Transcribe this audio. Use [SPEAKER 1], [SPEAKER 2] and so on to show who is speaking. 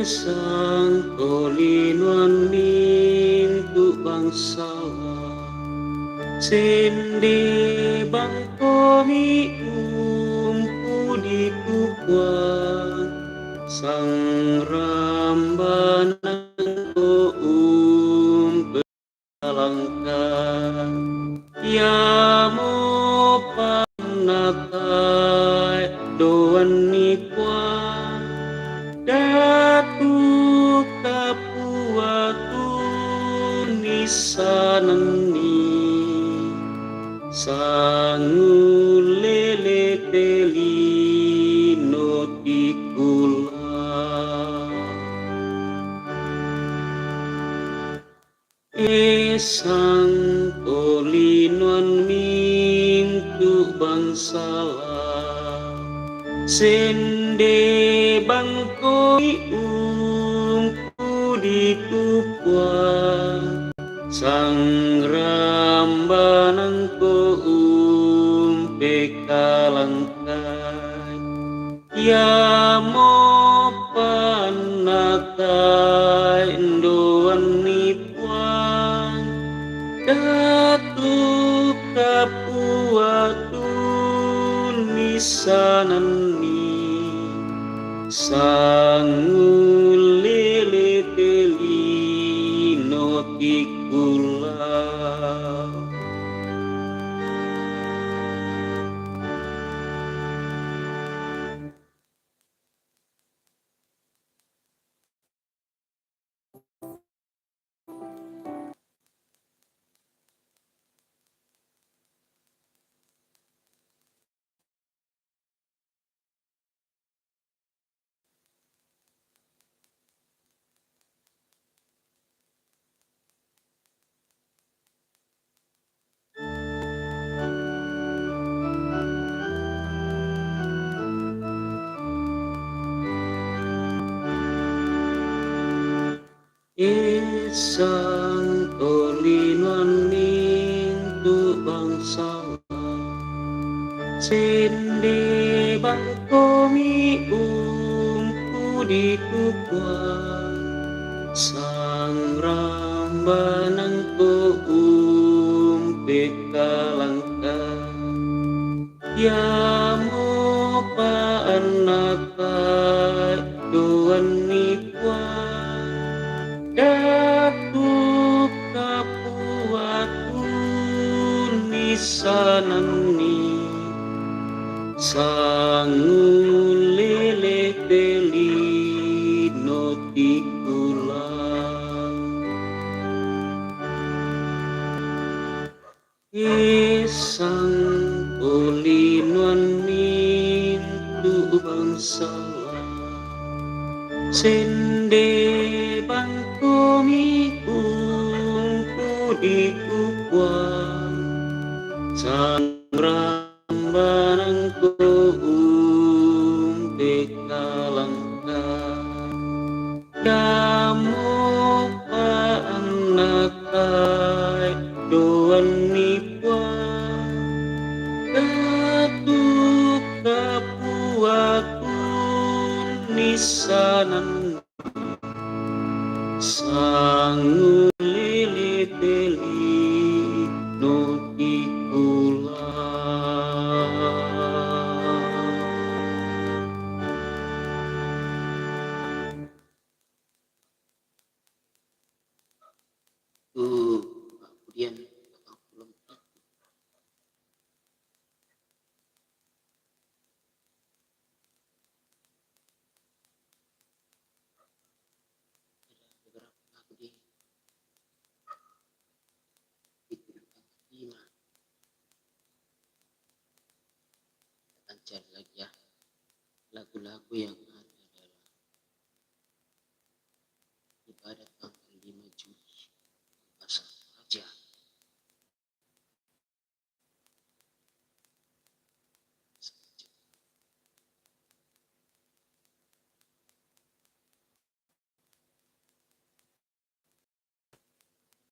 [SPEAKER 1] Sang kolinuan mintu bangsa sende bangkomi di kukuan sang rambanan ko pelangkan ya mo panatai doan ni kuan datu kapuatu nisanani sangulele teli notikula sang kolinuan mintu bangsala sende bangkoi di tupuan sang rambanan ko pekalangkai ya mo panatai doan nipuan datu kapuatu nisanani sangulele teli notikula Isang kolinuan mintu bangsa sende bangkomi di kukuan sang rambanan ko pekalangkan ya mo paanakai doan nipuan datu kapuatu nisanani sangulele teli notikula isang kolinuan mintu bangsala sende bangkomi di kukuan sang rambanan ko pekalangkan ya mo paanakai doan nipuan datu kapuatu nisanan sangulele teli notikula kemudian beberapa lagu di akan cari lagi ya lagu-lagu yang